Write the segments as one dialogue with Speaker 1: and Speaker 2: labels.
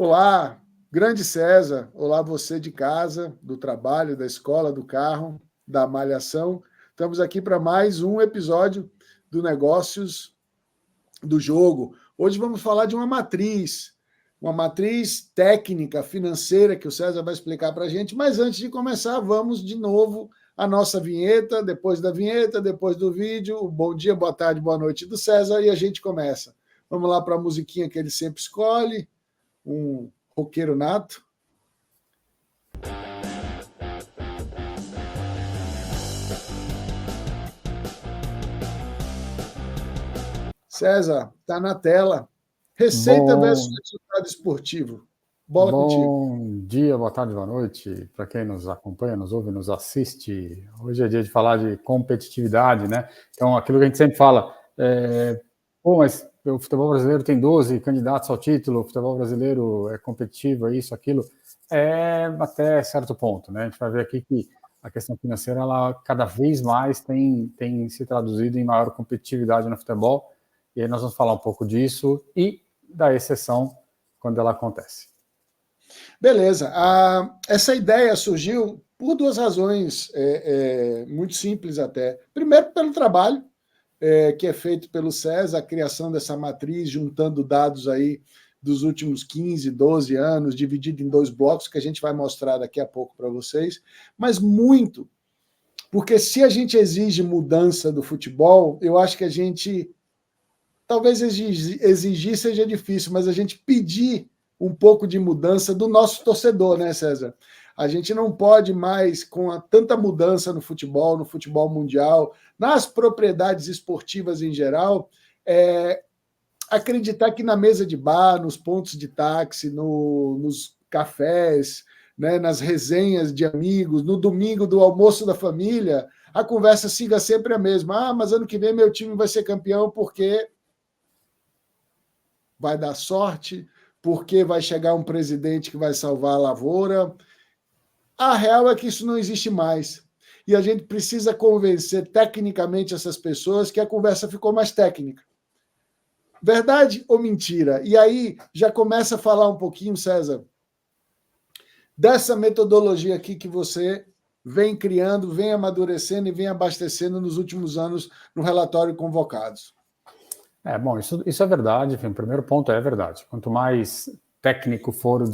Speaker 1: Olá, grande César. Olá, você de casa, do trabalho, da escola, do carro, da malhação. Estamos aqui para mais um episódio do Negócios do Jogo. Hoje vamos falar de uma matriz técnica, financeira, que o César vai explicar para a gente. Mas antes de começar, vamos de novo à nossa vinheta. Depois da vinheta, depois do vídeo, o bom dia, boa tarde, boa noite do César e a gente começa. Vamos lá para a musiquinha que ele sempre escolhe. Um roqueiro nato. César, está na tela. Receita versus resultado esportivo. Bola contigo.
Speaker 2: Bom dia, boa tarde, boa noite para quem nos acompanha, nos ouve, nos assiste. Hoje é dia de falar de competitividade, né? Então, aquilo que a gente sempre fala, mas o futebol brasileiro tem 12 candidatos ao título, o futebol brasileiro é competitivo, é isso, aquilo. Até certo ponto, né? A gente vai ver aqui que a questão financeira, ela cada vez mais tem se traduzido em maior competitividade no futebol, e aí nós vamos falar um pouco disso e da exceção quando ela acontece.
Speaker 1: Beleza. Essa ideia surgiu por duas razões muito simples até. Primeiro, pelo trabalho que é feito pelo César, a criação dessa matriz, juntando dados aí dos últimos 15, 12 anos, dividido em dois blocos, que a gente vai mostrar daqui a pouco para vocês, mas muito, porque se a gente exige mudança do futebol, eu acho que a gente, talvez exigir seja difícil, mas a gente pedir um pouco de mudança do nosso torcedor, né, César? A gente não pode mais, com tanta mudança no futebol mundial, nas propriedades esportivas em geral, acreditar que na mesa de bar, nos pontos de táxi, nos cafés, né, nas resenhas de amigos, no domingo do almoço da família, a conversa siga sempre a mesma. Mas ano que vem meu time vai ser campeão porque vai dar sorte, porque vai chegar um presidente que vai salvar a lavoura. A real é que isso não existe mais. E a gente precisa convencer tecnicamente essas pessoas que a conversa ficou mais técnica. Verdade ou mentira? E aí já começa a falar um pouquinho, César, dessa metodologia aqui que você vem criando, vem amadurecendo e vem abastecendo nos últimos anos no relatório Convocados.
Speaker 2: Isso é verdade. Enfim, o primeiro ponto é verdade. Quanto mais técnico for o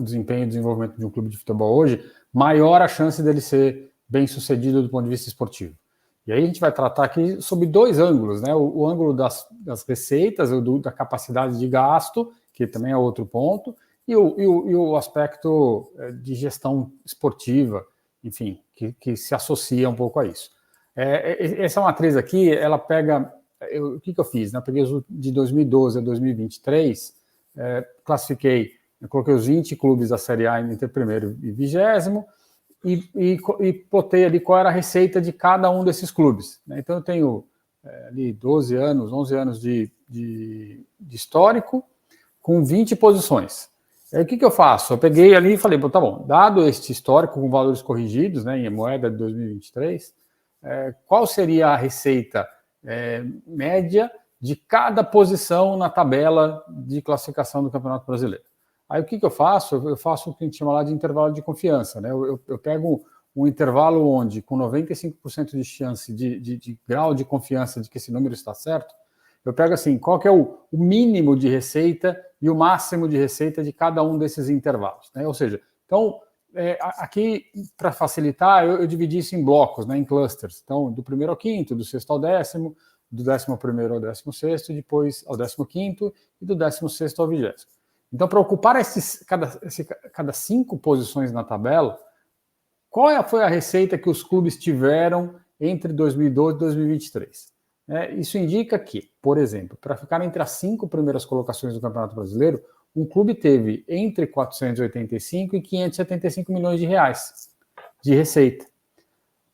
Speaker 2: desempenho e desenvolvimento de um clube de futebol hoje, maior a chance dele ser bem sucedido do ponto de vista esportivo. E aí a gente vai tratar aqui sobre dois ângulos, né? O ângulo das receitas, da capacidade de gasto, que também é outro ponto, e o aspecto de gestão esportiva, enfim, que se associa um pouco a isso. Essa matriz aqui, ela pega... O que eu fiz? Eu peguei de 2012 a 2023, classifiquei, eu coloquei os 20 clubes da Série A entre primeiro e 20º, e botei ali qual era a receita de cada um desses clubes. Então eu tenho ali 12 anos, 11 anos de histórico, com 20 posições. Aí o que eu faço? Eu peguei ali e falei, tá bom, dado este histórico com valores corrigidos, em moeda de 2023, qual seria a receita média de cada posição na tabela de classificação do Campeonato Brasileiro? Aí o que eu faço? Eu faço o que a gente chama lá de intervalo de confiança, né? Eu pego um intervalo onde, com 95% de chance de grau de confiança de que esse número está certo, eu pego assim, qual que é o mínimo de receita e o máximo de receita de cada um desses intervalos, né? Ou seja, então, aqui, para facilitar, eu dividi isso em blocos, né, em clusters. Então, do primeiro ao quinto, do sexto ao décimo, do 11º ao 16º, depois ao 15º e do 16º ao 20º. Então, para ocupar cada 5 posições na tabela, qual foi a receita que os clubes tiveram entre 2012 e 2023? Isso indica que, por exemplo, para ficar entre as 5 primeiras colocações do Campeonato Brasileiro, um clube teve entre 485 e 575 milhões de reais de receita.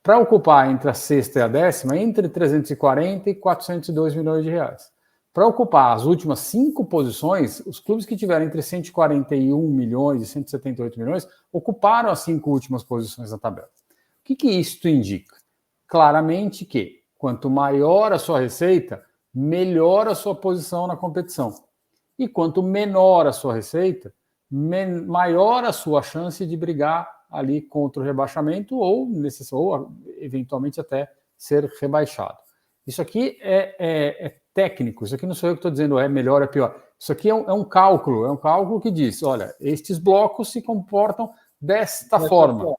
Speaker 2: Para ocupar entre a sexta e a décima, entre 340 e 402 milhões de reais. Para ocupar as últimas 5 posições, os clubes que tiveram entre 141 milhões e 178 milhões ocuparam as 5 últimas posições na tabela. O que isso indica? Claramente que, quanto maior a sua receita, melhor a sua posição na competição. E quanto menor a sua receita, maior a sua chance de brigar ali contra o rebaixamento ou eventualmente até ser rebaixado. Isso aqui é técnico, isso aqui não sou eu que estou dizendo é melhor ou é pior. Isso aqui é um cálculo que diz, olha, estes blocos se comportam desta forma.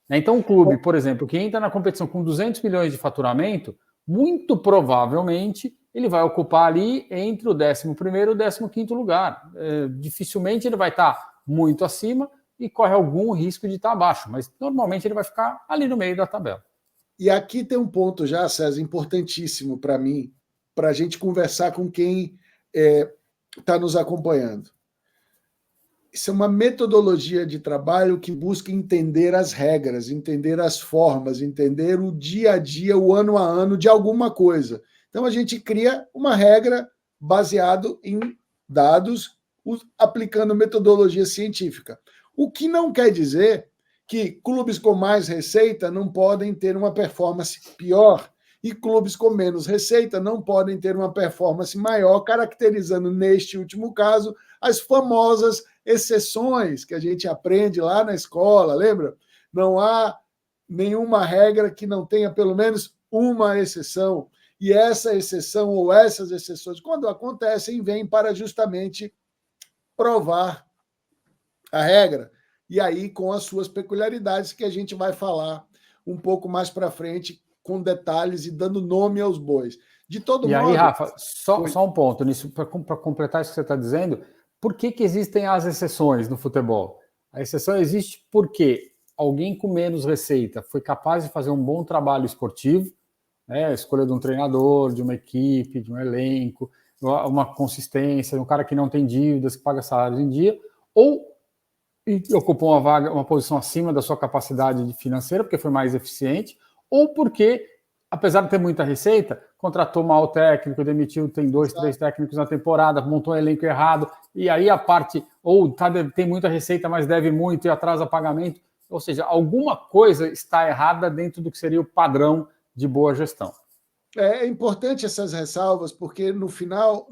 Speaker 2: Então, um clube, por exemplo, que entra na competição com 200 milhões de faturamento, muito provavelmente ele vai ocupar ali entre o 11º e o 15º lugar. Dificilmente ele vai estar muito acima e corre algum risco de estar abaixo, mas normalmente ele vai ficar ali no meio da tabela.
Speaker 1: E aqui tem um ponto já, César, importantíssimo para mim, para a gente conversar com quem está nos acompanhando. Isso é uma metodologia de trabalho que busca entender as regras, entender as formas, entender o dia a dia, o ano a ano de alguma coisa. Então, a gente cria uma regra baseado em dados, aplicando metodologia científica. O que não quer dizer que clubes com mais receita não podem ter uma performance pior e clubes com menos receita não podem ter uma performance maior, caracterizando, neste último caso, as famosas exceções que a gente aprende lá na escola, lembra? Não há nenhuma regra que não tenha pelo menos uma exceção. E essa exceção ou essas exceções, quando acontecem, vêm para justamente provar a regra. E aí, com as suas peculiaridades, que a gente vai falar um pouco mais para frente, com detalhes e dando nome aos bois. De todo modo...
Speaker 2: E aí, Rafa, só um ponto nisso, para completar isso que você está dizendo, por que existem as exceções no futebol? A exceção existe porque alguém com menos receita foi capaz de fazer um bom trabalho esportivo, a escolha de um treinador, de uma equipe, de um elenco, uma consistência, um cara que não tem dívidas, que paga salários em dia, ou ocupou uma posição acima da sua capacidade financeira, porque foi mais eficiente, ou porque, apesar de ter muita receita, contratou mal o técnico, demitiu, tem 2, 3 técnicos na temporada, montou um elenco errado, e aí a parte, ou tem muita receita, mas deve muito e atrasa pagamento. Ou seja, alguma coisa está errada dentro do que seria o padrão de boa gestão.
Speaker 1: É importante essas ressalvas, porque no final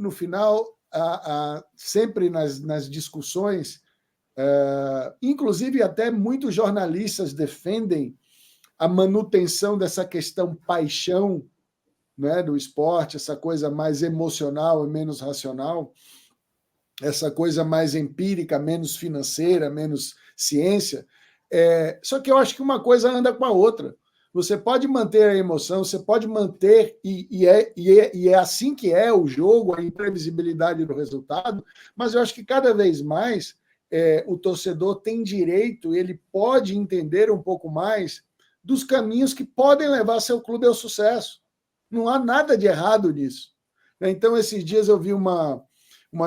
Speaker 1: sempre nas discussões, inclusive até muitos jornalistas defendem a manutenção dessa questão paixão, né, do esporte, essa coisa mais emocional e menos racional, essa coisa mais empírica, menos financeira, menos ciência. Só que eu acho que uma coisa anda com a outra. Você pode manter a emoção, você pode manter, e é assim que é o jogo, a imprevisibilidade do resultado, mas eu acho que cada vez mais o torcedor tem direito, ele pode entender um pouco mais dos caminhos que podem levar seu clube ao sucesso. Não há nada de errado nisso. Então, esses dias eu vi uma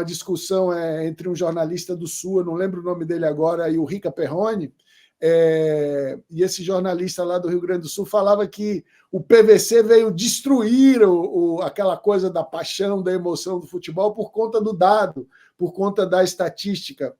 Speaker 1: discussão entre um jornalista do Sul, eu não lembro o nome dele agora, e o Rica Perrone, e esse jornalista lá do Rio Grande do Sul falava que o PVC veio destruir aquela coisa da paixão, da emoção do futebol por conta do dado, por conta da estatística.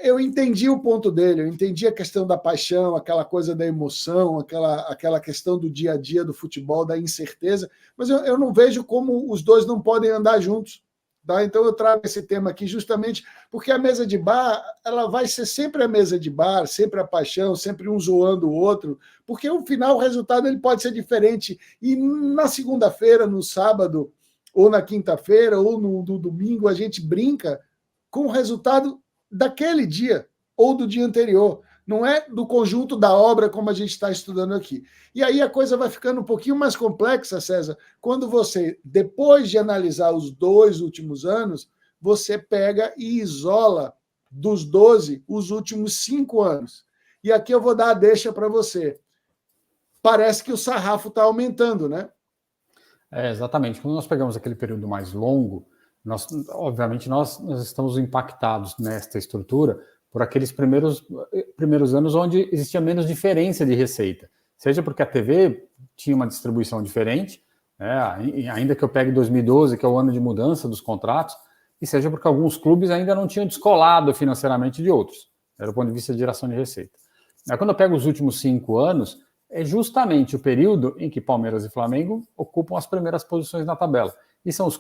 Speaker 1: Eu entendi o ponto dele, eu entendi a questão da paixão, aquela coisa da emoção, aquela questão do dia a dia do futebol, da incerteza, mas eu não vejo como os dois não podem andar juntos. Tá? Então eu trago esse tema aqui justamente porque a mesa de bar ela vai ser sempre a mesa de bar, sempre a paixão, sempre um zoando o outro, porque no final o resultado ele pode ser diferente. E na segunda-feira, no sábado, ou na quinta-feira, ou no domingo, a gente brinca com o resultado daquele dia ou do dia anterior. Não é do conjunto da obra como a gente está estudando aqui. E aí a coisa vai ficando um pouquinho mais complexa, César, quando você, depois de analisar os 2 últimos anos, você pega e isola dos 12 os últimos 5 anos. E aqui eu vou dar a deixa para você. Parece que o sarrafo está aumentando, né?
Speaker 2: Exatamente. Quando nós pegamos aquele período mais longo, obviamente nós estamos impactados nesta estrutura por aqueles primeiros anos onde existia menos diferença de receita. Seja porque a TV tinha uma distribuição diferente, ainda que eu pegue 2012, que é o ano de mudança dos contratos, e seja porque alguns clubes ainda não tinham descolado financeiramente de outros, era o ponto de vista de geração de receita. Quando eu pego os últimos 5 anos, é justamente o período em que Palmeiras e Flamengo ocupam as primeiras posições na tabela. e são os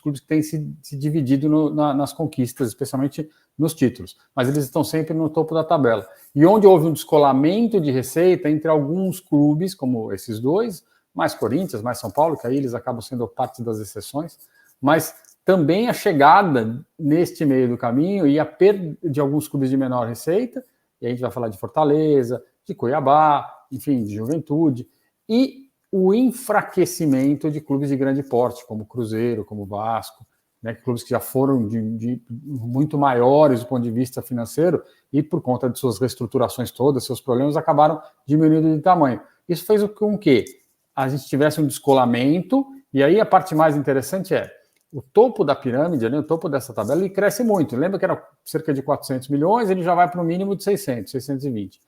Speaker 2: clubes que têm se dividido nas conquistas, especialmente nos títulos, mas eles estão sempre no topo da tabela. E onde houve um descolamento de receita entre alguns clubes, como esses dois, mais Corinthians, mais São Paulo, que aí eles acabam sendo parte das exceções, mas também a chegada neste meio do caminho e a perda de alguns clubes de menor receita, e a gente vai falar de Fortaleza, de Cuiabá, enfim, de Juventude, e o enfraquecimento de clubes de grande porte, como Cruzeiro, como Vasco, né, clubes que já foram de muito maiores do ponto de vista financeiro e por conta de suas reestruturações todas, seus problemas, acabaram diminuindo de tamanho. Isso fez com que a gente tivesse um descolamento, e aí a parte mais interessante é o topo da pirâmide, ali, o topo dessa tabela, ele cresce muito. Lembra que era cerca de 400 milhões, ele já vai para o mínimo de 600, 620.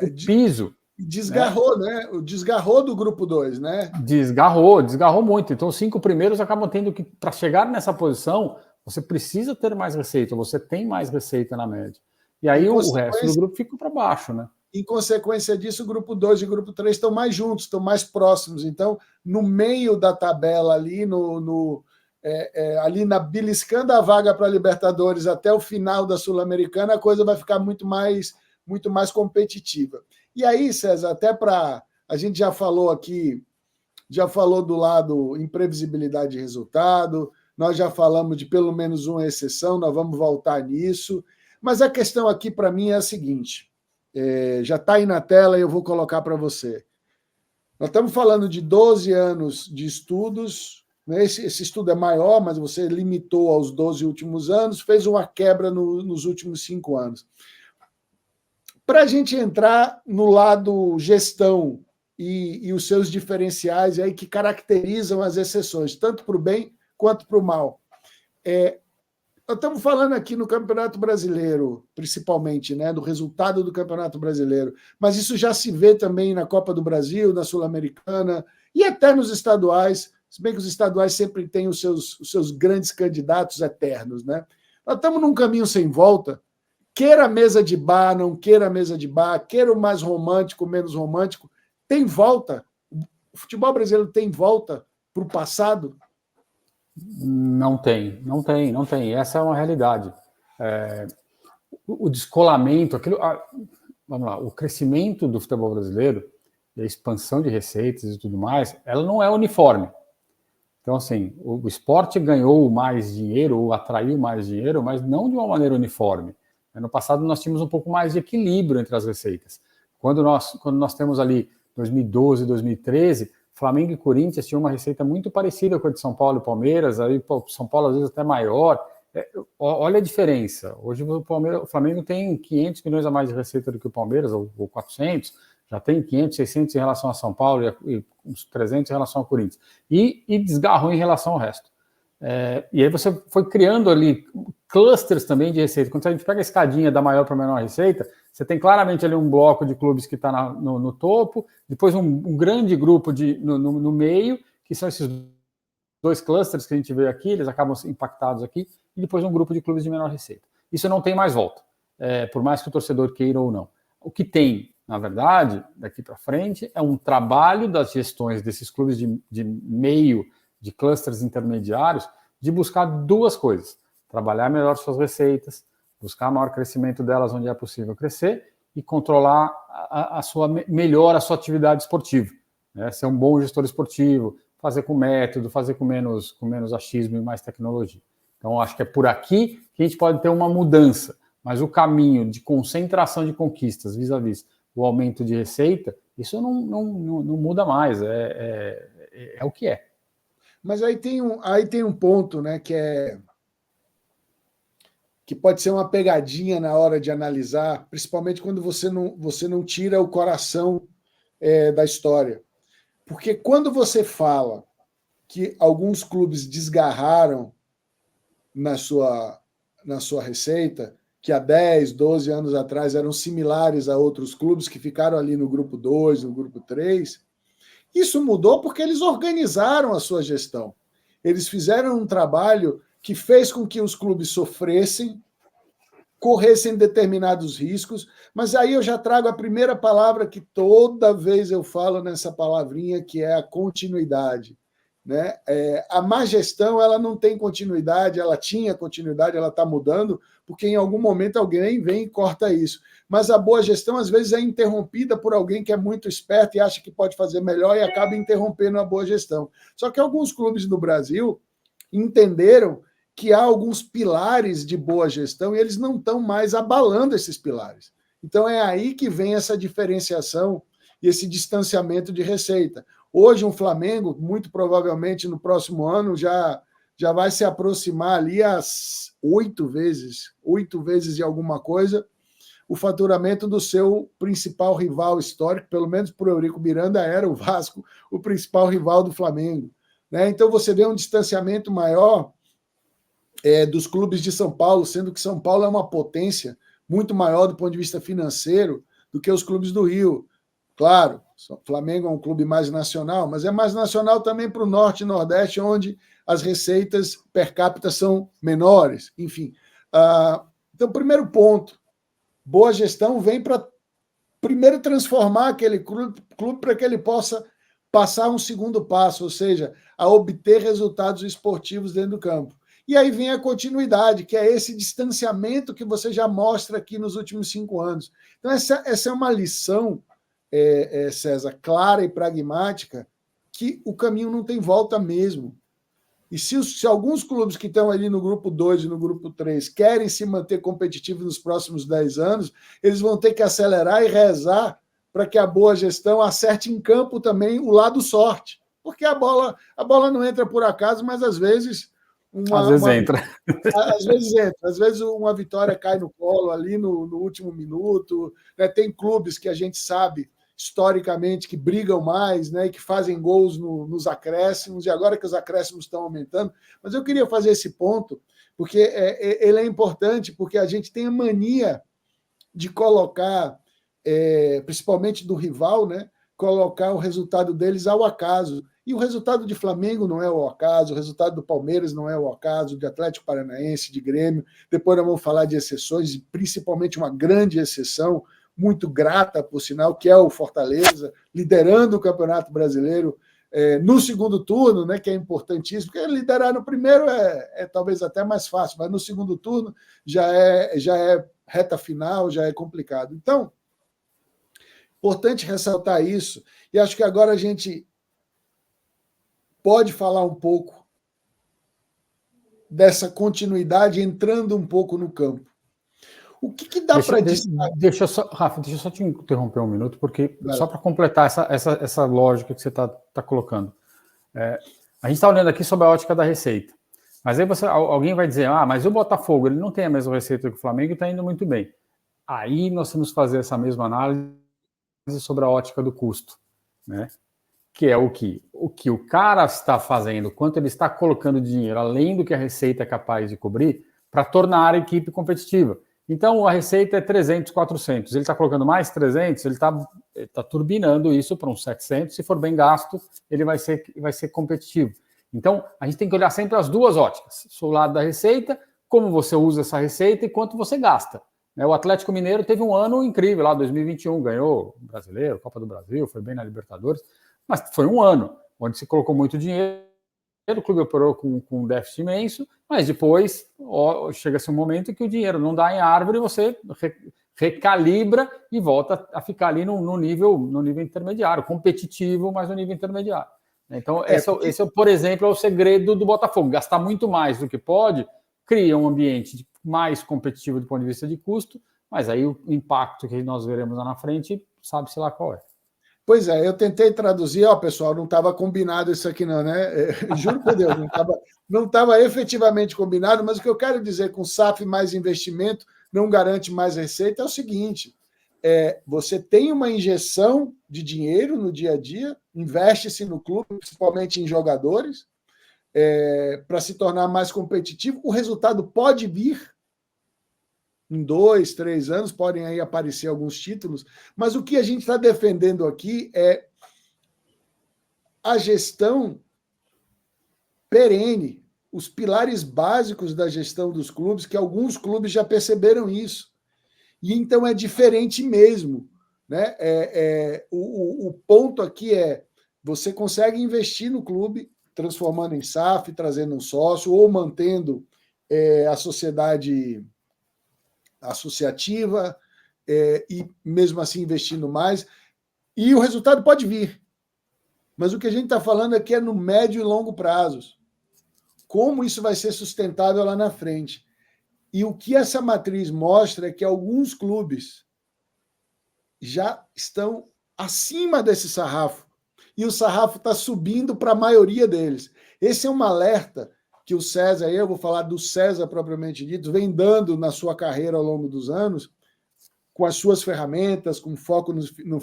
Speaker 2: O piso...
Speaker 1: Desgarrou, né? Desgarrou do grupo 2, né?
Speaker 2: Desgarrou muito. Então, os 5 primeiros acabam tendo que, para chegar nessa posição, você precisa ter mais receita, você tem mais receita na média. E aí o resto do grupo fica para baixo, né?
Speaker 1: Em consequência disso, o grupo 2 e o grupo 3 estão mais juntos, estão mais próximos. Então, no meio da tabela ali, ali beliscando a vaga para a Libertadores até o final da Sul-Americana, a coisa vai ficar muito mais competitiva. E aí, César, até para... A gente já falou aqui, já falou do lado imprevisibilidade de resultado, nós já falamos de pelo menos uma exceção, nós vamos voltar nisso, mas a questão aqui para mim é a seguinte, já está aí na tela e eu vou colocar para você. Nós estamos falando de 12 anos de estudos, né? Esse estudo é maior, mas você limitou aos 12 últimos anos, fez uma quebra nos últimos 5 anos. Para a gente entrar no lado gestão e os seus diferenciais aí que caracterizam as exceções, tanto para o bem quanto para o mal. Nós estamos falando aqui no Campeonato Brasileiro, principalmente, né, do resultado do Campeonato Brasileiro, mas isso já se vê também na Copa do Brasil, na Sul-Americana e até nos estaduais, se bem que os estaduais sempre têm os seus grandes candidatos eternos, né? Nós estamos num caminho sem volta. Queira a mesa de bar, não queira a mesa de bar, queira o mais romântico, menos romântico, tem volta? O futebol brasileiro tem volta para o passado?
Speaker 2: Não tem. Essa é uma realidade. O descolamento, vamos lá, o crescimento do futebol brasileiro, a expansão de receitas e tudo mais, ela não é uniforme. Então, assim, o esporte ganhou mais dinheiro ou atraiu mais dinheiro, mas não de uma maneira uniforme. No passado, nós tínhamos um pouco mais de equilíbrio entre as receitas. Quando nós temos ali 2012, 2013, Flamengo e Corinthians tinham uma receita muito parecida com a de São Paulo e Palmeiras, aí São Paulo às vezes até maior. Olha a diferença. Hoje o Flamengo tem 500 milhões a mais de receita do que o Palmeiras, ou 400, já tem 500, 600 em relação a São Paulo e uns 300 em relação ao Corinthians. E desgarrou em relação ao resto. E aí você foi criando ali clusters também de receita. Quando a gente pega a escadinha da maior para a menor receita, você tem claramente ali um bloco de clubes que está no topo, depois um grande grupo no meio, que são esses 2 clusters que a gente vê aqui, eles acabam impactados aqui, e depois um grupo de clubes de menor receita. Isso não tem mais volta, por mais que o torcedor queira ou não. O que tem, na verdade, daqui para frente, é um trabalho das gestões desses clubes de meio, de clusters intermediários, de buscar 2 coisas: trabalhar melhor suas receitas, buscar maior crescimento delas onde é possível crescer e controlar melhor a sua atividade esportiva, né? Ser um bom gestor esportivo, fazer com método, fazer com menos achismo e mais tecnologia. Então, acho que é por aqui que a gente pode ter uma mudança, mas o caminho de concentração de conquistas vis-à-vis o aumento de receita, isso não muda mais, é o que é.
Speaker 1: Mas aí tem um ponto, né, que pode ser uma pegadinha na hora de analisar, principalmente quando você não tira o coração da história. Porque quando você fala que alguns clubes desgarraram na sua receita, que há 10, 12 anos atrás eram similares a outros clubes que ficaram ali no grupo 2, no grupo 3, isso mudou porque eles organizaram a sua gestão. Eles fizeram um trabalho que fez com que os clubes sofressem, corressem determinados riscos, mas aí eu já trago a primeira palavra que toda vez eu falo nessa palavrinha, que é a continuidade. né? A má gestão ela não tem continuidade, ela tinha continuidade, ela está mudando, porque em algum momento alguém vem e corta isso. Mas a boa gestão, às vezes, é interrompida por alguém que é muito esperto e acha que pode fazer melhor e acaba interrompendo a boa gestão. Só que alguns clubes do Brasil entenderam que há alguns pilares de boa gestão e eles não estão mais abalando esses pilares. Então é aí que vem essa diferenciação e esse distanciamento de receita. Hoje, um Flamengo, muito provavelmente no próximo ano, já vai se aproximar ali às 8 vezes e alguma coisa, o faturamento do seu principal rival histórico, pelo menos para o Eurico Miranda, era o Vasco, o principal rival do Flamengo. Né? Então, você vê um distanciamento maior dos clubes de São Paulo, sendo que São Paulo é uma potência muito maior do ponto de vista financeiro do que os clubes do Rio. Claro, o Flamengo é um clube mais nacional, mas é mais nacional também para o Norte e Nordeste, onde as receitas per capita são menores. Enfim, então, primeiro ponto, boa gestão vem para, primeiro, transformar aquele clube para que ele possa passar um segundo passo, ou seja, a obter resultados esportivos dentro do campo. E aí vem a continuidade, que é esse distanciamento que você já mostra aqui nos últimos 5 anos. Então, essa é uma lição, César, clara e pragmática, que o caminho não tem volta mesmo. E se alguns clubes que estão ali no grupo 2 e no grupo 3 querem se manter competitivos nos próximos 10 anos, eles vão ter que acelerar e rezar para que a boa gestão acerte em campo também o lado sorte. Porque a bola não entra por acaso, mas às vezes
Speaker 2: entra.
Speaker 1: Às vezes entra, às vezes uma vitória cai no colo ali no último minuto. Né? Tem clubes que a gente sabe historicamente que brigam mais, né, e que fazem gols nos acréscimos, e agora que os acréscimos estão aumentando. Mas eu queria fazer esse ponto, porque ele é importante, porque a gente tem a mania de colocar, principalmente do rival, né, colocar o resultado deles ao acaso. E o resultado de Flamengo não é ao acaso, o resultado do Palmeiras não é ao acaso, de Atlético Paranaense, de Grêmio. Depois nós vamos falar de exceções, principalmente uma grande exceção, muito grata, por sinal, que é o Fortaleza, liderando o Campeonato Brasileiro no segundo turno, né, que é importantíssimo, porque liderar no primeiro é talvez até mais fácil, mas no segundo turno já é reta final, já é complicado. Então, importante ressaltar isso, e acho que agora a gente pode falar um pouco dessa continuidade, entrando um pouco no campo. O que dá para
Speaker 2: destacar? Rafa, deixa eu só te interromper um minuto, porque só para completar essa lógica que você está colocando. A gente está olhando aqui sobre a ótica da receita. Mas aí alguém vai dizer, mas o Botafogo ele não tem a mesma receita que o Flamengo e está indo muito bem. Aí nós temos que fazer essa mesma análise sobre a ótica do custo, né? Que é o que o cara está fazendo, quanto ele está colocando dinheiro, além do que a receita é capaz de cobrir, para tornar a equipe competitiva. Então, a receita é 300, 400. Ele está colocando mais 300, ele está turbinando isso para uns 700. Se for bem gasto, ele vai ser competitivo. Então, a gente tem que olhar sempre as duas óticas. O lado da receita, como você usa essa receita e quanto você gasta. O Atlético Mineiro teve um ano incrível lá, 2021, ganhou o Brasileiro, Copa do Brasil, foi bem na Libertadores, mas foi um ano onde se colocou muito dinheiro, o clube operou com um déficit imenso, mas depois chega-se um momento que o dinheiro não dá em árvore, você recalibra e volta a ficar ali no nível intermediário, competitivo, mas no nível intermediário. Então, esse, por exemplo, é o segredo do Botafogo. Gastar muito mais do que pode, cria um ambiente mais competitivo do ponto de vista de custo, mas aí o impacto que nós veremos lá na frente, sabe-se lá qual é.
Speaker 1: Pois é, eu tentei traduzir, pessoal, não estava combinado isso aqui não, né? Juro por Deus, não estava efetivamente combinado, mas o que eu quero dizer com SAF mais investimento não garante mais receita é o seguinte, você tem uma injeção de dinheiro no dia a dia, investe-se no clube, principalmente em jogadores, para se tornar mais competitivo, o resultado pode vir, em 2, 3 anos, podem aí aparecer alguns títulos, mas o que a gente está defendendo aqui é a gestão perene, os pilares básicos da gestão dos clubes, que alguns clubes já perceberam isso. E então é diferente mesmo. Né? O ponto aqui é, você consegue investir no clube, transformando em SAF, trazendo um sócio, ou mantendo a sociedade associativa, e mesmo assim investindo mais. E o resultado pode vir. Mas o que a gente está falando aqui é no médio e longo prazos. Como isso vai ser sustentável lá na frente. E o que essa matriz mostra é que alguns clubes já estão acima desse sarrafo. E o sarrafo está subindo para a maioria deles. Esse é um alerta que o César, eu vou falar do César propriamente dito, vem dando na sua carreira ao longo dos anos, com as suas ferramentas, com foco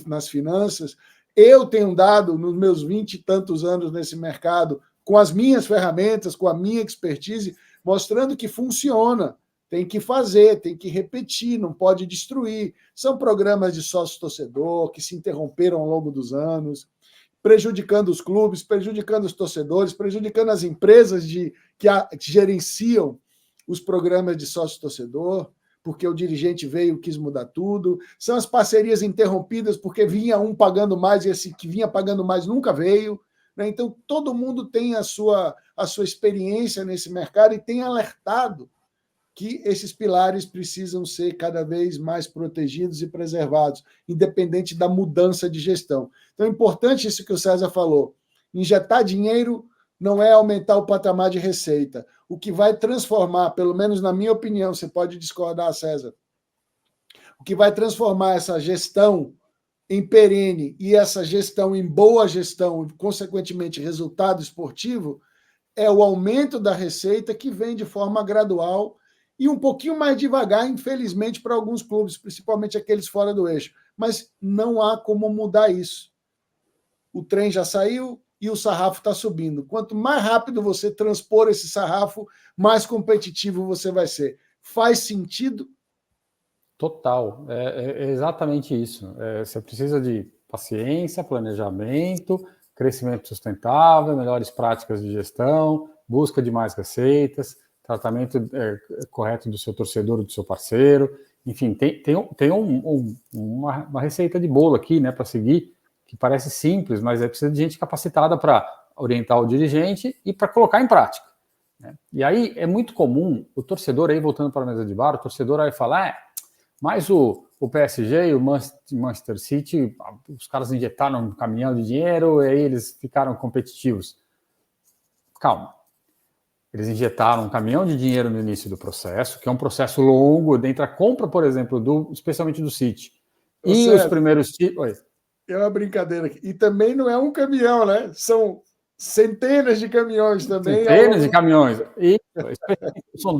Speaker 1: nas finanças. Eu tenho dado, nos meus 20 e tantos anos nesse mercado, com as minhas ferramentas, com a minha expertise, mostrando que funciona. Tem que fazer, tem que repetir, não pode destruir. São programas de sócio-torcedor que se interromperam ao longo dos anos, prejudicando os clubes, prejudicando os torcedores, prejudicando as empresas que gerenciam os programas de sócio-torcedor, porque o dirigente veio e quis mudar tudo. São as parcerias interrompidas porque vinha um pagando mais e esse que vinha pagando mais nunca veio. Né? Então, todo mundo tem a sua experiência nesse mercado e tem alertado que esses pilares precisam ser cada vez mais protegidos e preservados, independente da mudança de gestão. Então, é importante isso que o César falou. Injetar dinheiro não é aumentar o patamar de receita. O que vai transformar, pelo menos na minha opinião, você pode discordar, César, o que vai transformar essa gestão em perene e essa gestão em boa gestão, e, consequentemente, resultado esportivo, é o aumento da receita que vem de forma gradual e um pouquinho mais devagar, infelizmente, para alguns clubes, principalmente aqueles fora do eixo. Mas não há como mudar isso. O trem já saiu e o sarrafo está subindo. Quanto mais rápido você transpor esse sarrafo, mais competitivo você vai ser. Faz sentido?
Speaker 2: Total. É exatamente isso. Você precisa de paciência, planejamento, crescimento sustentável, melhores práticas de gestão, busca de mais receitas, tratamento correto do seu torcedor, do seu parceiro, enfim, tem uma receita de bolo aqui, né, para seguir, que parece simples, mas precisa de gente capacitada para orientar o dirigente e para colocar em prática. Né? E aí é muito comum o torcedor, aí voltando para a mesa de bar, o torcedor vai falar, mas o PSG e o Manchester City, os caras injetaram um caminhão de dinheiro e aí eles ficaram competitivos. Calma. Eles injetaram um caminhão de dinheiro no início do processo, que é um processo longo, dentre a compra, por exemplo, especialmente do City. E os primeiros... Oi.
Speaker 1: É uma brincadeira aqui. E também não é um caminhão, né? São centenas de caminhões também.
Speaker 2: Centenas de caminhões. E são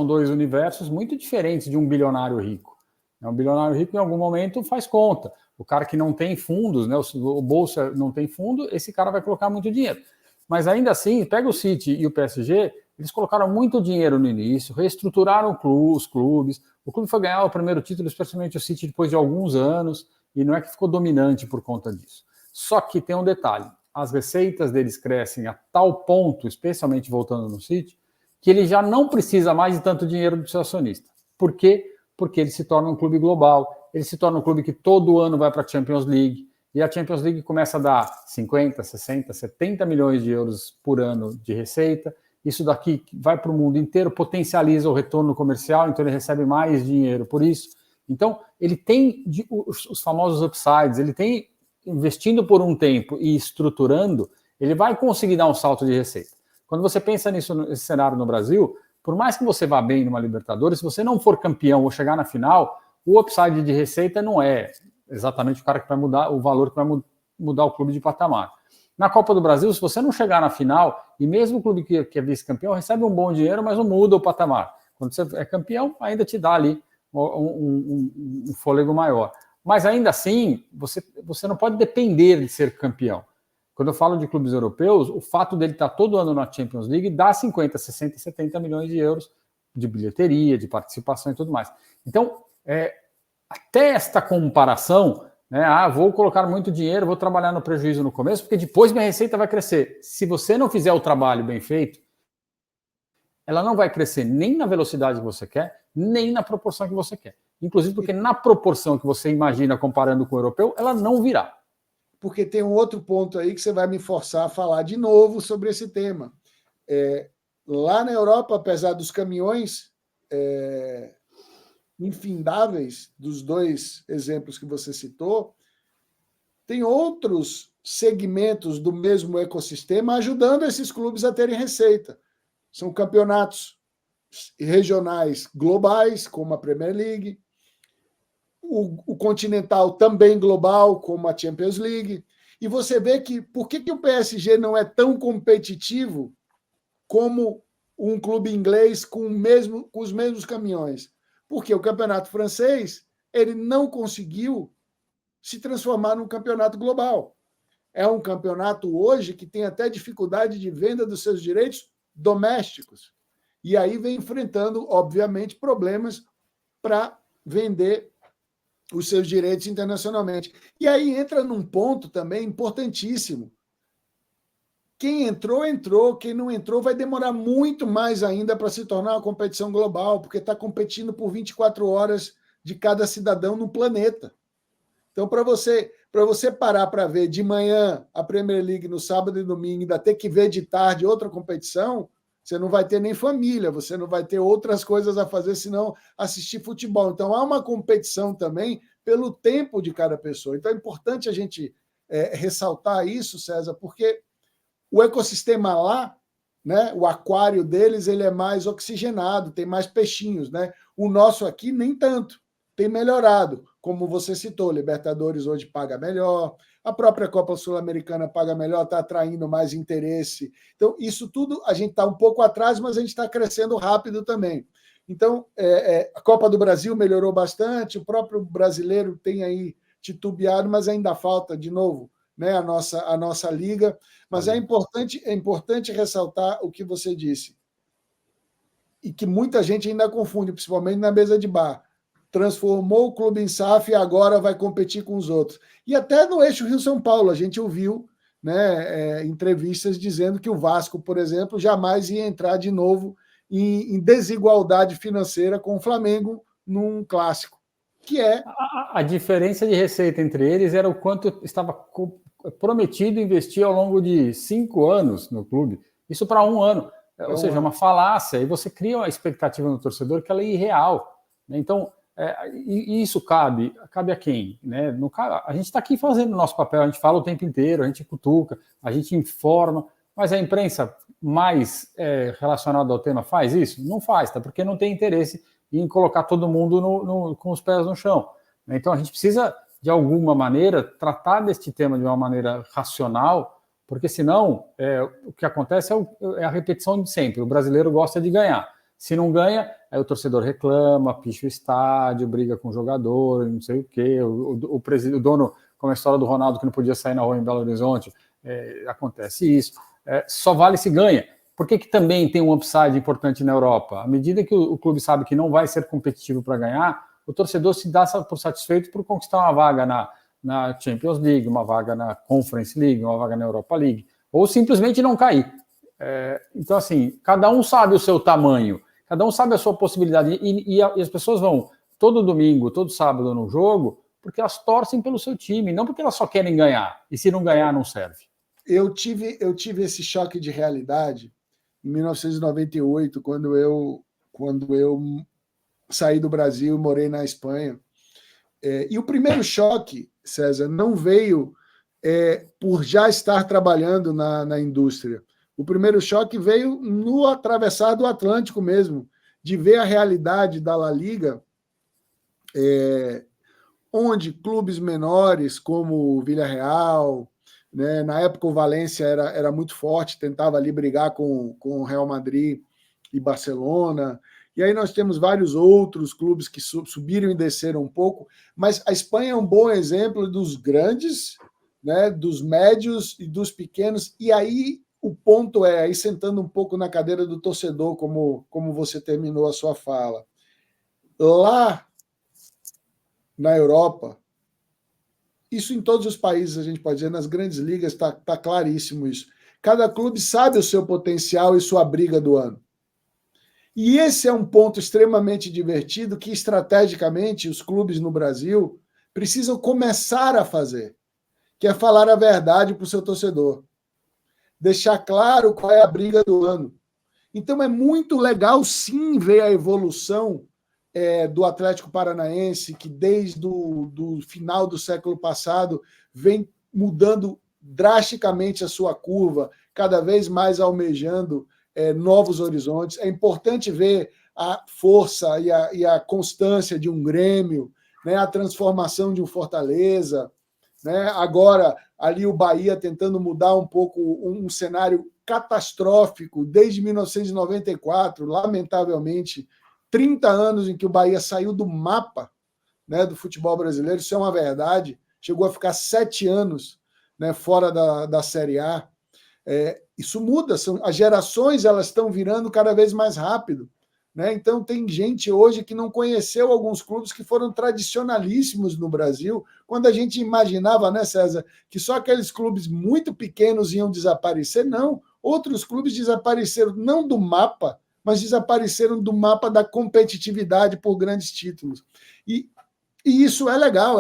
Speaker 2: dois universos muito diferentes de um bilionário rico. Um bilionário rico, em algum momento, faz conta. O cara que não tem fundos, né? O bolsa não tem fundo, esse cara vai colocar muito dinheiro. Mas ainda assim, pega o City e o PSG, eles colocaram muito dinheiro no início, reestruturaram os clubes. O clube foi ganhar o primeiro título, especialmente o City, depois de alguns anos, e não é que ficou dominante por conta disso. Só que tem um detalhe, as receitas deles crescem a tal ponto, especialmente voltando no City, que ele já não precisa mais de tanto dinheiro do seu acionista. Por quê? Porque ele se torna um clube global, ele se torna um clube que todo ano vai para a Champions League, e a Champions League começa a dar 50, 60, 70 milhões de euros por ano de receita. Isso daqui vai para o mundo inteiro, potencializa o retorno comercial, então ele recebe mais dinheiro por isso. Então, ele tem os famosos upsides, ele tem, investindo por um tempo e estruturando, ele vai conseguir dar um salto de receita. Quando você pensa nesse cenário no Brasil, por mais que você vá bem numa Libertadores, se você não for campeão ou chegar na final, o upside de receita não é exatamente o cara que vai mudar, o valor que vai mudar o clube de patamar. Na Copa do Brasil, se você não chegar na final, e mesmo o clube que é vice-campeão recebe um bom dinheiro, mas não muda o patamar. Quando você é campeão, ainda te dá ali um fôlego maior. Mas ainda assim, você não pode depender de ser campeão. Quando eu falo de clubes europeus, o fato dele estar todo ano na Champions League dá 50, 60, 70 milhões de euros de bilheteria, de participação e tudo mais. Então, até esta comparação, né, vou colocar muito dinheiro, vou trabalhar no prejuízo no começo, porque depois minha receita vai crescer. Se você não fizer o trabalho bem feito, ela não vai crescer nem na velocidade que você quer, nem na proporção que você quer. Inclusive porque na proporção que você imagina comparando com o europeu, ela não virá.
Speaker 1: porque tem um outro ponto aí que você vai me forçar a falar de novo sobre esse tema. Lá na Europa, apesar dos caminhões infindáveis dos dois exemplos que você citou, tem outros segmentos do mesmo ecossistema ajudando esses clubes a terem receita. São campeonatos regionais globais, como a Premier League, o continental também global, como a Champions League. E você vê que por que o PSG não é tão competitivo como um clube inglês com os mesmos caminhões? Porque o campeonato francês ele não conseguiu se transformar num campeonato global. É um campeonato hoje que tem até dificuldade de venda dos seus direitos domésticos. E aí vem enfrentando, obviamente, problemas para vender os seus direitos internacionalmente. E aí entra num ponto também importantíssimo. Quem entrou, entrou. Quem não entrou vai demorar muito mais ainda para se tornar uma competição global, porque está competindo por 24 horas de cada cidadão no planeta. Então, para você parar para ver de manhã a Premier League no sábado e domingo, ainda ter que ver de tarde outra competição, você não vai ter nem família, você não vai ter outras coisas a fazer senão assistir futebol. Então, há uma competição também pelo tempo de cada pessoa. Então, é importante a gente ressaltar isso, César, porque o ecossistema lá, né, o aquário deles, ele é mais oxigenado, tem mais peixinhos, né? O nosso aqui nem tanto, tem melhorado. Como você citou, Libertadores hoje paga melhor, a própria Copa Sul-Americana paga melhor, está atraindo mais interesse. Então, isso tudo, a gente está um pouco atrás, mas a gente está crescendo rápido também. Então, a Copa do Brasil melhorou bastante, o próprio brasileiro tem aí titubeado, mas ainda falta, de novo, né, a nossa liga. Mas é importante ressaltar o que você disse, e que muita gente ainda confunde, principalmente na mesa de bar. Transformou o clube em SAF e agora vai competir com os outros. E até no eixo Rio-São Paulo, a gente ouviu, né, entrevistas dizendo que o Vasco, por exemplo, jamais ia entrar de novo em desigualdade financeira com o Flamengo num clássico, que é...
Speaker 2: A diferença de receita entre eles era o quanto estava prometido investir ao longo de 5 anos no clube. Isso para 1 ano. Ou seja, uma falácia. E você cria uma expectativa no torcedor que ela é irreal. Então, e isso cabe a quem? Né? A gente está aqui fazendo o nosso papel, a gente fala o tempo inteiro, a gente cutuca, a gente informa, mas a imprensa mais relacionada ao tema faz isso? Não faz, tá? Porque não tem interesse em colocar todo mundo com os pés no chão. Então, a gente precisa, de alguma maneira, tratar deste tema de uma maneira racional, porque senão o que acontece é a repetição de sempre. O brasileiro gosta de ganhar. Se não ganha, aí o torcedor reclama, picha o estádio, briga com o jogador, não sei o quê. O dono, como a história do Ronaldo, que não podia sair na rua em Belo Horizonte, acontece isso. Só vale se ganha. Por que também tem um upside importante na Europa? À medida que o clube sabe que não vai ser competitivo para ganhar, o torcedor se dá por satisfeito por conquistar uma vaga na Champions League, uma vaga na Conference League, uma vaga na Europa League, ou simplesmente não cair. Então, assim, cada um sabe o seu tamanho, cada um sabe a sua possibilidade, e as pessoas vão todo domingo, todo sábado no jogo, porque elas torcem pelo seu time, não porque elas só querem ganhar, e se não ganhar, não serve.
Speaker 1: Eu tive esse choque de realidade em 1998, quando eu saí do Brasil e morei na Espanha. E o primeiro choque, César, não veio por já estar trabalhando na indústria. O primeiro choque veio no atravessar do Atlântico mesmo, de ver a realidade da La Liga, onde clubes menores, como o Villarreal, né, na época o Valência era muito forte, tentava ali brigar com o Real Madrid e Barcelona. E aí nós temos vários outros clubes que subiram e desceram um pouco, mas a Espanha é um bom exemplo dos grandes, né, dos médios e dos pequenos. E aí o ponto aí sentando um pouco na cadeira do torcedor, como você terminou a sua fala. Lá na Europa, isso em todos os países, a gente pode dizer, nas grandes ligas está claríssimo isso. Cada clube sabe o seu potencial e sua briga do ano. E esse é um ponto extremamente divertido que, estrategicamente, os clubes no Brasil precisam começar a fazer. que é falar a verdade para o seu torcedor. Deixar claro qual é a briga do ano. Então é muito legal, sim, ver a evolução do Atlético Paranaense, que desde do final do século passado vem mudando drasticamente a sua curva, cada vez mais almejando novos horizontes. É importante ver a força e a constância de um Grêmio, né, a transformação de um Fortaleza, né? Agora, ali o Bahia tentando mudar um pouco um cenário catastrófico desde 1994, lamentavelmente, 30 anos em que o Bahia saiu do mapa, né, do futebol brasileiro, isso é uma verdade, chegou a ficar 7 anos, né, fora da Série A. Isso muda, as gerações elas estão virando cada vez mais rápido. Né? Então, tem gente hoje que não conheceu alguns clubes que foram tradicionalíssimos no Brasil, quando a gente imaginava, né, César, que só aqueles clubes muito pequenos iam desaparecer. Não, outros clubes desapareceram não do mapa, mas desapareceram do mapa da competitividade por grandes títulos. E isso é legal,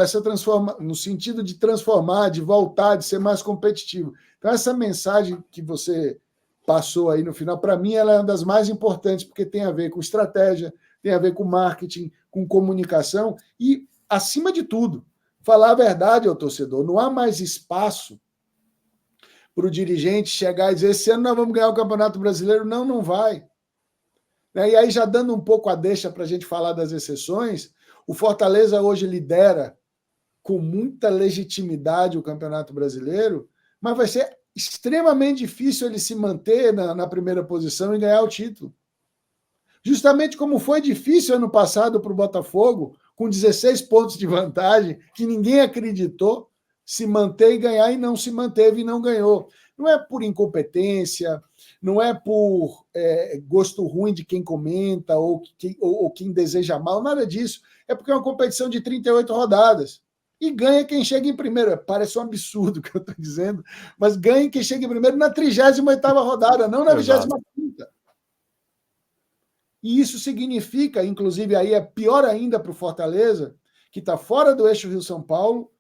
Speaker 1: no sentido de transformar, de voltar, de ser mais competitivo. Então, essa mensagem que você passou aí no final, para mim, ela é uma das mais importantes, porque tem a ver com estratégia, tem a ver com marketing, com comunicação e, acima de tudo, falar a verdade ao torcedor. Não há mais espaço para o dirigente chegar e dizer: esse ano nós vamos ganhar o Campeonato Brasileiro. Não, não vai. E aí, já dando um pouco a deixa para a gente falar das exceções, o Fortaleza hoje lidera com muita legitimidade o Campeonato Brasileiro, mas vai ser extremamente difícil ele se manter na primeira posição e ganhar o título. Justamente como foi difícil ano passado para o Botafogo, com 16 pontos de vantagem, que ninguém acreditou, se manter e ganhar, e não se manteve e não ganhou. Não é por incompetência, não é por gosto ruim de quem comenta ou quem deseja mal, nada disso. É porque é uma competição de 38 rodadas. E ganha quem chega em primeiro. Parece um absurdo o que eu estou dizendo, mas ganha quem chega em primeiro na 38ª rodada, não na 25ª. E isso significa, inclusive, aí é pior ainda para o Fortaleza, que está fora do eixo Rio-São Paulo,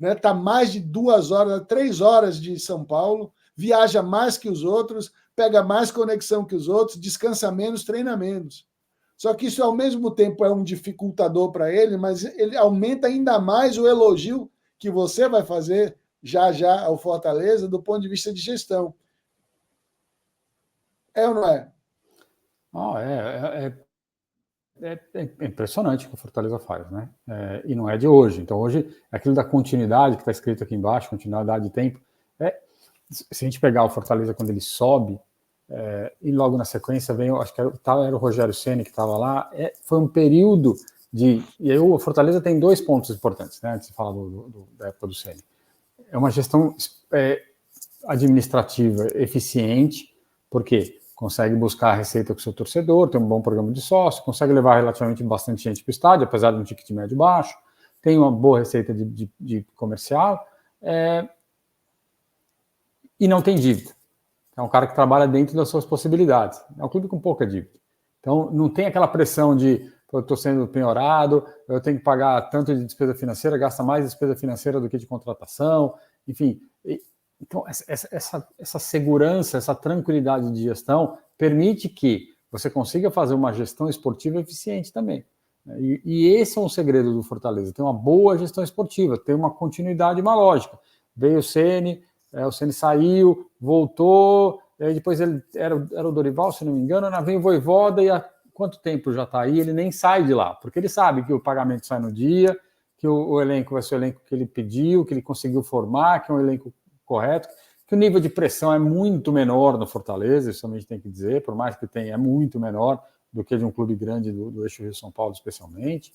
Speaker 1: está mais de 2 horas, 3 horas de São Paulo, viaja mais que os outros, pega mais conexão que os outros, descansa menos, treina menos. Só que isso, ao mesmo tempo, é um dificultador para ele, mas ele aumenta ainda mais o elogio que você vai fazer já ao Fortaleza do ponto de vista de gestão. É ou não é?
Speaker 2: É impressionante o que o Fortaleza faz, né? E não é de hoje. Então, hoje, aquilo da continuidade que está escrito aqui embaixo, continuidade de tempo, se a gente pegar o Fortaleza quando ele sobe, e logo na sequência vem, acho que era o Rogério Ceni que estava lá, foi um período de... E aí o Fortaleza tem 2 pontos importantes, né? Antes de falar da época do Ceni. É uma gestão administrativa eficiente, porque consegue buscar a receita com o seu torcedor, tem um bom programa de sócio, consegue levar relativamente bastante gente para o estádio, apesar de um ticket médio baixo, tem uma boa receita de comercial, e não tem dívida. É um cara que trabalha dentro das suas possibilidades. É um clube com pouca dívida. Então, não tem aquela pressão de eu estou sendo penhorado, eu tenho que pagar tanto de despesa financeira, gasta mais despesa financeira do que de contratação, enfim. Então, essa segurança, essa tranquilidade de gestão permite que você consiga fazer uma gestão esportiva eficiente também. E esse é um segredo do Fortaleza, ter uma boa gestão esportiva, ter uma continuidade, uma lógica. Veio o Ceni saiu, voltou, e aí depois ele era o Dorival, se não me engano, vem o Vojvoda, e há quanto tempo já está aí? Ele nem sai de lá, porque ele sabe que o pagamento sai no dia, que o elenco vai ser o elenco que ele pediu, que ele conseguiu formar, que é um elenco correto, que o nível de pressão é muito menor no Fortaleza, isso também a gente tem que dizer, por mais que tenha, é muito menor do que de um clube grande do eixo Rio-São Paulo, especialmente.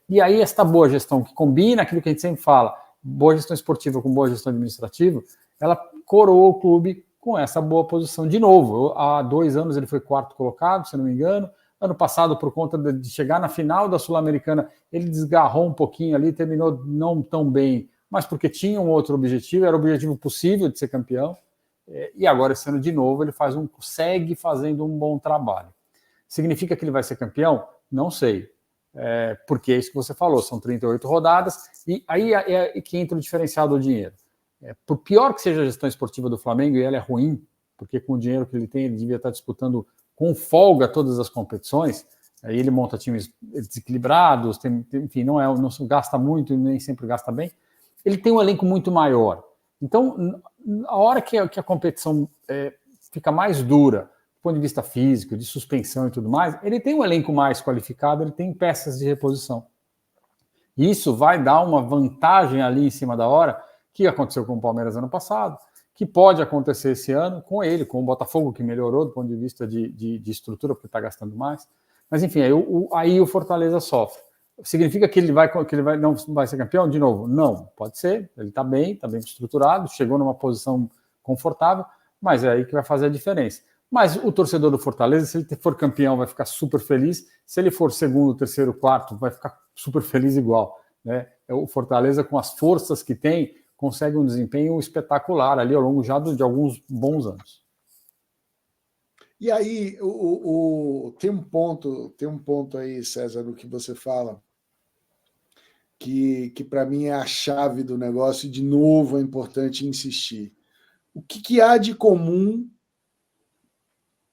Speaker 2: E aí esta boa gestão, que combina aquilo que a gente sempre fala, boa gestão esportiva com boa gestão administrativa, ela coroou o clube com essa boa posição de novo. Há 2 anos ele foi 4º colocado, se não me engano. Ano passado, por conta de chegar na final da Sul-Americana, ele desgarrou um pouquinho ali, terminou não tão bem, mas porque tinha um outro objetivo, era o objetivo possível de ser campeão. E agora, esse ano, de novo, ele segue fazendo um bom trabalho. Significa que ele vai ser campeão? Não sei. Porque é isso que você falou, são 38 rodadas, e aí é que entra o diferencial do dinheiro. por pior que seja a gestão esportiva do Flamengo, e ela é ruim, porque com o dinheiro que ele tem, ele devia estar disputando com folga todas as competições, aí ele monta times desequilibrados, enfim, não gasta muito e nem sempre gasta bem. Ele tem um elenco muito maior. Então, a hora que a competição fica mais dura, do ponto de vista físico, de suspensão e tudo mais, ele tem um elenco mais qualificado, ele tem peças de reposição. Isso vai dar uma vantagem ali em cima da hora, que aconteceu com o Palmeiras ano passado, que pode acontecer esse ano com ele, com o Botafogo, que melhorou do ponto de vista de estrutura, porque está gastando mais. Mas, enfim, aí o Fortaleza sofre. Significa que ele não vai ser campeão de novo? Não, pode ser. Ele está bem estruturado, chegou numa posição confortável, mas é aí que vai fazer a diferença. Mas o torcedor do Fortaleza, se ele for campeão, vai ficar super feliz. Se ele for segundo, terceiro, quarto, vai ficar super feliz igual, né? O Fortaleza, com as forças que tem, consegue um desempenho espetacular ali ao longo já de alguns bons anos.
Speaker 1: E aí, tem um ponto aí, César, no que você fala, que para mim é a chave do negócio, e de novo é importante insistir. O que há de comum,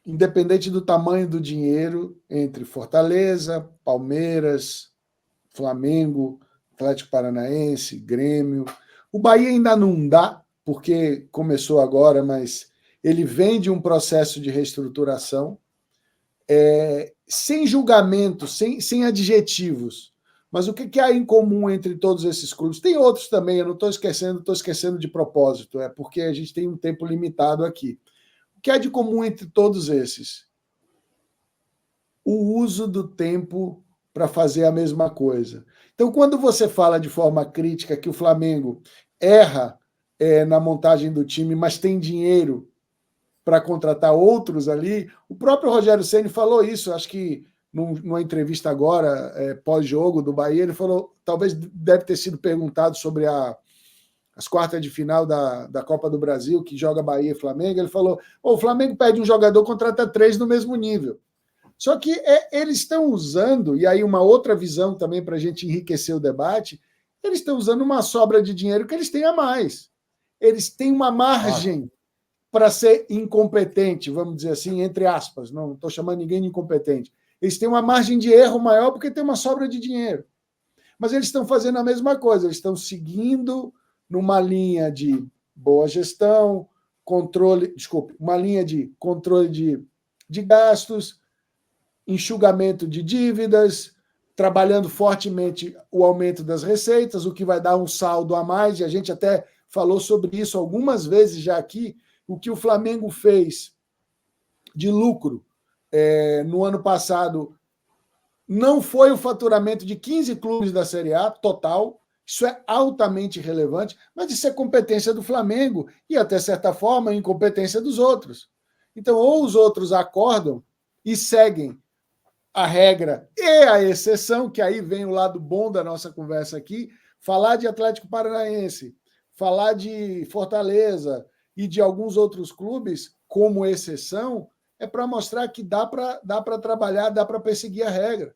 Speaker 1: independente do tamanho do dinheiro, entre Fortaleza, Palmeiras, Flamengo, Atlético Paranaense, Grêmio? O Bahia ainda não dá, porque começou agora, mas ele vem de um processo de reestruturação, sem julgamento, sem adjetivos. Mas o que há em comum entre todos esses clubes? Tem outros também, eu não estou esquecendo de propósito, é porque a gente tem um tempo limitado aqui. O que há de comum entre todos esses? O uso do tempo para fazer a mesma coisa. Então, quando você fala de forma crítica que o Flamengo erra na montagem do time, mas tem dinheiro para contratar outros ali, o próprio Rogério Ceni falou isso, acho que numa entrevista agora, pós-jogo do Bahia, ele falou, talvez deve ter sido perguntado sobre as quartas de final da Copa do Brasil, que joga Bahia e Flamengo, ele falou, o Flamengo pede um jogador, contrata 3 no mesmo nível. Só que eles estão usando, e aí uma outra visão também para a gente enriquecer o debate, eles estão usando uma sobra de dinheiro que eles têm a mais. Eles têm uma margem para ser incompetente, vamos dizer assim, entre aspas, não estou chamando ninguém de incompetente. Eles têm uma margem de erro maior porque tem uma sobra de dinheiro. Mas eles estão fazendo a mesma coisa, eles estão seguindo numa linha de boa gestão, uma linha de controle de gastos, enxugamento de dívidas, trabalhando fortemente o aumento das receitas, o que vai dar um saldo a mais, e a gente até falou sobre isso algumas vezes já aqui, o que o Flamengo fez de lucro no ano passado não foi o faturamento de 15 clubes da Série A total, isso é altamente relevante, mas isso é competência do Flamengo e, até certa forma, incompetência dos outros. Então, ou os outros acordam e seguem a regra e a exceção, que aí vem o lado bom da nossa conversa aqui, falar de Atlético Paranaense, falar de Fortaleza e de alguns outros clubes como exceção, é para mostrar que dá para trabalhar, dá para perseguir a regra.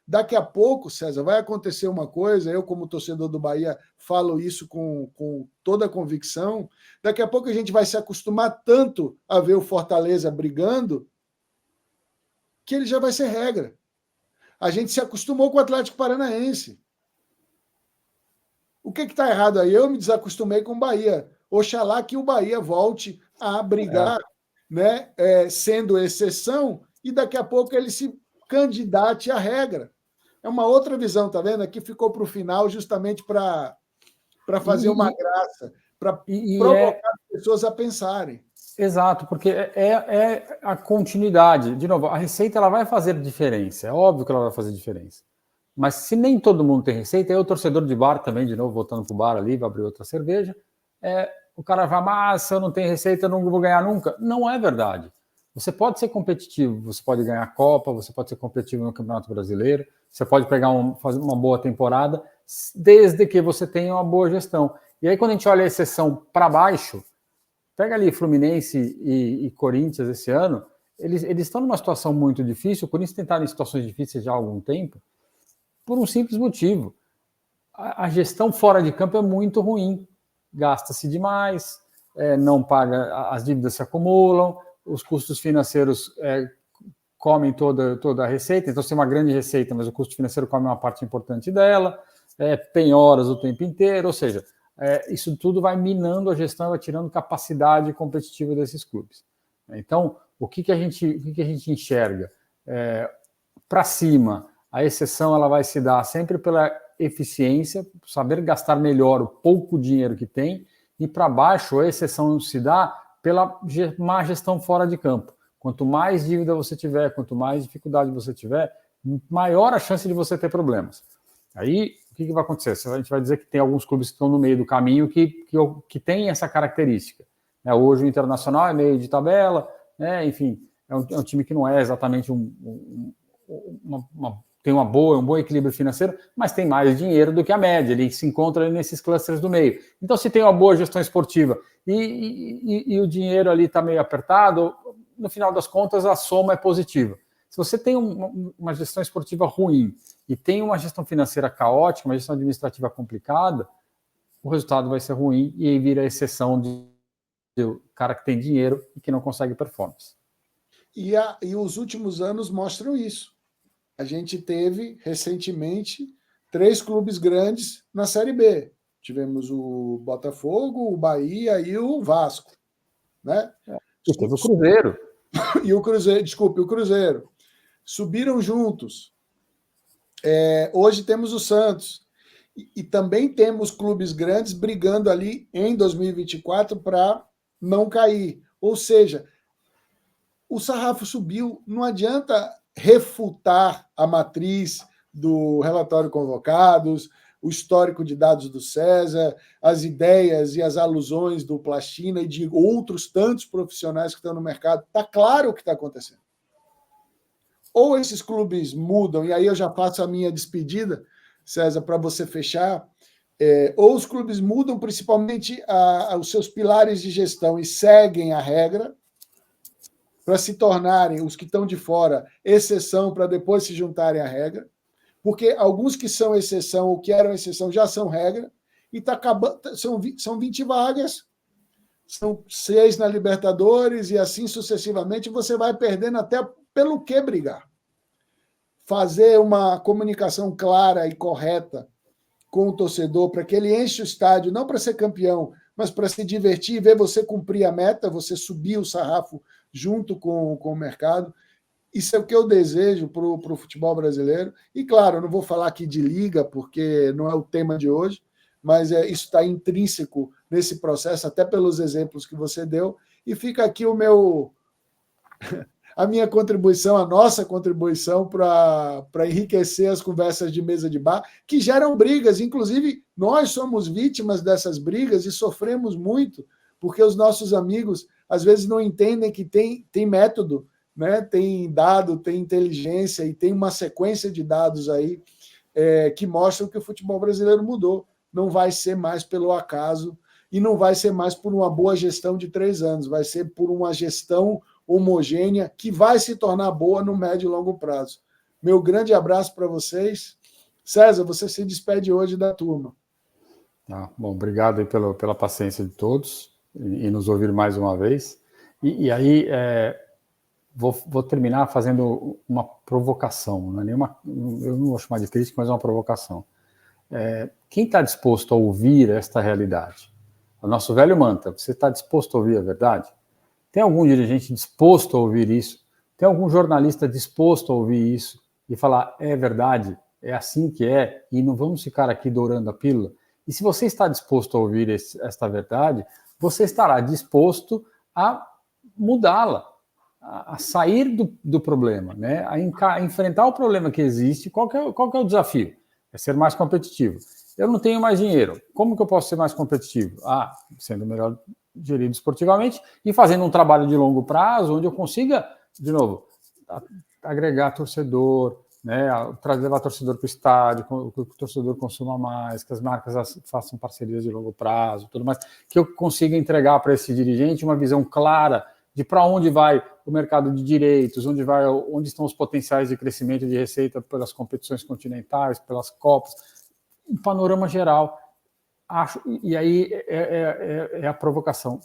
Speaker 1: Daqui a pouco, César, vai acontecer uma coisa, eu como torcedor do Bahia falo isso com toda a convicção, daqui a pouco a gente vai se acostumar tanto a ver o Fortaleza brigando que ele já vai ser regra. A gente se acostumou com o Atlético Paranaense. O que está errado aí? Eu me desacostumei com o Bahia. Oxalá que o Bahia volte a brigar, né, sendo exceção, e daqui a pouco ele se candidate à regra. É uma outra visão, tá vendo? Aqui ficou para o final justamente para fazer uma graça, para provocar as pessoas a pensarem.
Speaker 2: Exato, porque é a continuidade. De novo, a receita ela vai fazer diferença, é óbvio que ela vai fazer diferença. Mas se nem todo mundo tem receita, aí o torcedor de bar também, de novo, voltando para o bar ali, vai abrir outra cerveja, o cara vai, mas se eu não tenho receita, eu não vou ganhar nunca. Não é verdade. Você pode ser competitivo, você pode ganhar a Copa, você pode ser competitivo no Campeonato Brasileiro, você pode fazer uma boa temporada, desde que você tenha uma boa gestão. E aí, quando a gente olha a exceção para baixo, pega ali Fluminense e Corinthians esse ano, eles estão numa situação muito difícil, o Corinthians tem estado em situações difíceis já há algum tempo, por um simples motivo. A gestão fora de campo é muito ruim. gasta-se demais, não paga, as dívidas se acumulam, os custos financeiros comem toda a receita, então você tem uma grande receita, mas o custo financeiro come uma parte importante dela, penhoras o tempo inteiro, ou seja, isso tudo vai minando a gestão, vai tirando capacidade competitiva desses clubes. Então, o que a gente enxerga? Para cima, a exceção ela vai se dar sempre pela eficiência, saber gastar melhor o pouco dinheiro que tem, e para baixo, a exceção se dá pela má gestão fora de campo. Quanto mais dívida você tiver, quanto mais dificuldade você tiver, maior a chance de você ter problemas. Aí, o que vai acontecer? A gente vai dizer que tem alguns clubes que estão no meio do caminho que tem essa característica. Hoje o Internacional é meio de tabela, enfim, é um time que não é exatamente tem um bom equilíbrio financeiro, mas tem mais dinheiro do que a média, ele se encontra nesses clusters do meio. Então, se tem uma boa gestão esportiva e o dinheiro ali está meio apertado, no final das contas, a soma é positiva. Se você tem uma gestão esportiva ruim e tem uma gestão financeira caótica, uma gestão administrativa complicada, o resultado vai ser ruim e aí vira a exceção do cara que tem dinheiro e que não consegue performance.
Speaker 1: E os últimos anos mostram isso. A gente teve, recentemente, 3 clubes grandes na Série B. Tivemos o Botafogo, o Bahia e o Vasco. Né?
Speaker 2: E teve o Cruzeiro.
Speaker 1: E o Cruzeiro, desculpe, o Cruzeiro. Subiram juntos. Hoje temos o Santos. E também temos clubes grandes brigando ali em 2024 para não cair. Ou seja, o sarrafo subiu, não adianta refutar a matriz do relatório Convocados, o histórico de dados do César, as ideias e as alusões do Plastina e de outros tantos profissionais que estão no mercado. Está claro o que está acontecendo. Ou esses clubes mudam, e aí eu já faço a minha despedida, César, para você fechar, ou os clubes mudam principalmente os seus pilares de gestão e seguem a regra, para se tornarem, os que estão de fora, exceção, para depois se juntarem à regra, porque alguns que são exceção ou que eram exceção já são regra, e tá acabando, são 20 vagas, são 6 na Libertadores, e assim sucessivamente, você vai perdendo até pelo que brigar. Fazer uma comunicação clara e correta com o torcedor, para que ele enche o estádio, não para ser campeão, mas para se divertir e ver você cumprir a meta, você subir o sarrafo junto com o mercado. Isso é o que eu desejo para o futebol brasileiro. E, claro, eu não vou falar aqui de liga, porque não é o tema de hoje, mas isso está intrínseco nesse processo, até pelos exemplos que você deu. E fica aqui a minha contribuição, a nossa contribuição para enriquecer as conversas de mesa de bar, que geram brigas. Inclusive, nós somos vítimas dessas brigas e sofremos muito, porque os nossos amigos, às vezes, não entendem que tem método, né? Tem dado, tem inteligência e tem uma sequência de dados aí que mostram que o futebol brasileiro mudou. Não vai ser mais pelo acaso e não vai ser mais por uma boa gestão de 3 anos, vai ser por uma gestão homogênea que vai se tornar boa no médio e longo prazo. Meu grande abraço para vocês. César, você se despede hoje da turma.
Speaker 2: Bom, obrigado aí pela paciência de todos e nos ouvir mais uma vez. E aí vou terminar fazendo uma provocação, não é nenhuma, eu não vou chamar de crítica, mas é uma provocação. Quem está disposto a ouvir esta realidade? O nosso velho mantra, você está disposto a ouvir a verdade? Tem algum dirigente disposto a ouvir isso? Tem algum jornalista disposto a ouvir isso e falar, é verdade, é assim que é, e não vamos ficar aqui dourando a pílula? E se você está disposto a ouvir esta verdade, você estará disposto a mudá-la, a sair do problema, né? A enfrentar o problema que existe. Qual que é o desafio? É ser mais competitivo. Eu não tenho mais dinheiro. Como que eu posso ser mais competitivo? Sendo melhor gerido esportivamente e fazendo um trabalho de longo prazo, onde eu consiga, de novo, agregar torcedor, né, levar torcedor para o estádio, que o torcedor consuma mais, que as marcas façam parcerias de longo prazo, tudo mais, que eu consiga entregar para esse dirigente uma visão clara de para onde vai o mercado de direitos, onde estão os potenciais de crescimento de receita pelas competições continentais, pelas Copas, um panorama geral. acho, e aí é a provocação.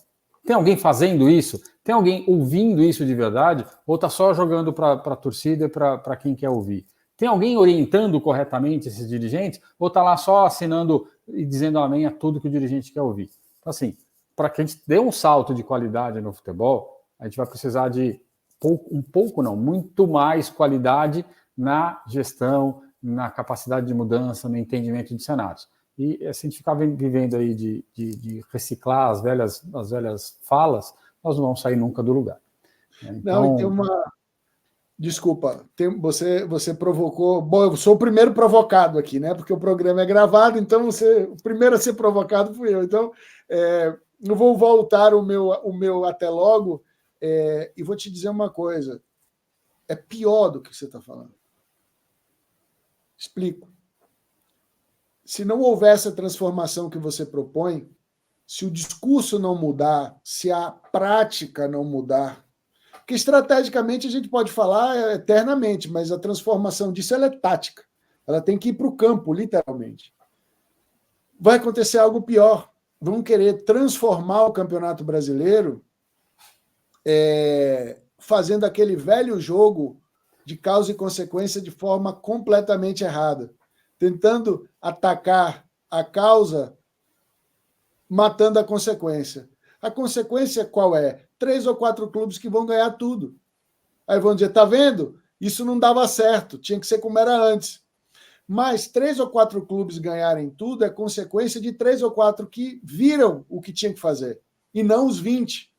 Speaker 2: Tem alguém fazendo isso? Tem alguém ouvindo isso de verdade? Ou está só jogando para a torcida e para quem quer ouvir? Tem alguém orientando corretamente esses dirigentes? Ou está lá só assinando e dizendo amém a tudo que o dirigente quer ouvir? Então, assim, para que a gente dê um salto de qualidade no futebol, a gente vai precisar de muito mais qualidade na gestão, na capacidade de mudança, no entendimento de cenários. E se a gente ficar vivendo aí de reciclar as velhas falas, nós não vamos sair nunca do lugar.
Speaker 1: Então... Não, e tem uma... Desculpa, você provocou... Bom, eu sou o primeiro provocado aqui, né? Porque o programa é gravado, então o primeiro a ser provocado fui eu. Então, eu vou voltar o meu até logo e vou te dizer uma coisa. É pior do que você está falando. Explico. Se não houver essa transformação que você propõe, se o discurso não mudar, se a prática não mudar, porque estrategicamente a gente pode falar eternamente, mas a transformação disso ela é tática. Ela tem que ir para o campo, literalmente. Vai acontecer algo pior. Vão querer transformar o Campeonato Brasileiro fazendo aquele velho jogo de causa e consequência de forma completamente errada, tentando atacar a causa, matando a consequência. A consequência qual é? 3 ou 4 clubes que vão ganhar tudo. Aí vão dizer, tá vendo? Isso não dava certo, tinha que ser como era antes. Mas 3 ou 4 clubes ganharem tudo é consequência de 3 ou 4 que viram o que tinha que fazer, e não os 20.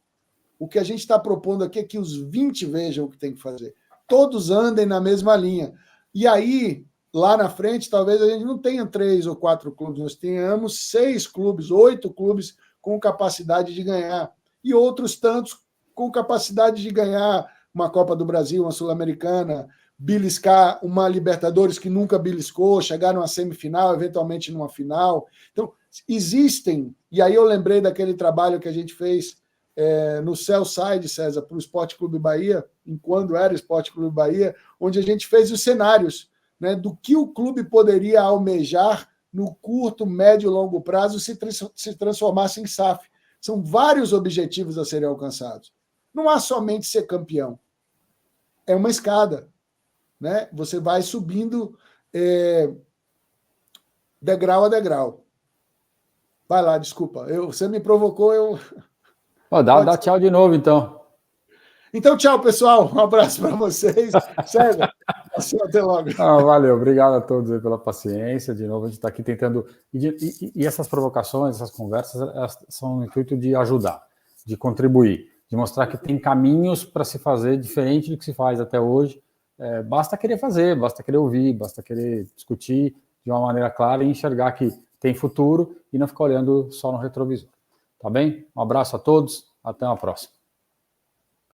Speaker 1: O que a gente está propondo aqui é que os 20 vejam o que tem que fazer. Todos andem na mesma linha. E aí, lá na frente, talvez a gente não tenha 3 ou 4 clubes, nós tenhamos 6 clubes, 8 clubes com capacidade de ganhar. E outros tantos com capacidade de ganhar uma Copa do Brasil, uma Sul-Americana, beliscar uma Libertadores que nunca beliscou, chegar numa semifinal, eventualmente numa final. Então, existem, e aí eu lembrei daquele trabalho que a gente fez no Cellside, César, para o Esporte Clube Bahia, enquanto era Esporte Clube Bahia, onde a gente fez os cenários, né, do que o clube poderia almejar no curto, médio e longo prazo se transformasse em SAF. São vários objetivos a serem alcançados. Não há somente ser campeão. É uma escada. Né? Você vai subindo degrau a degrau. Vai lá, desculpa. Você me provocou, eu...
Speaker 2: Dá tchau de novo, então.
Speaker 1: Então, tchau, pessoal. Um abraço para vocês. César, até logo.
Speaker 2: Valeu, obrigado a todos aí pela paciência. De novo, a gente está aqui tentando... E essas provocações, essas conversas, elas são no intuito de ajudar, de contribuir, de mostrar que tem caminhos para se fazer diferente do que se faz até hoje. Basta querer fazer, basta querer ouvir, basta querer discutir de uma maneira clara e enxergar que tem futuro e não ficar olhando só no retrovisor. Tá bem? Um abraço a todos, até uma próxima.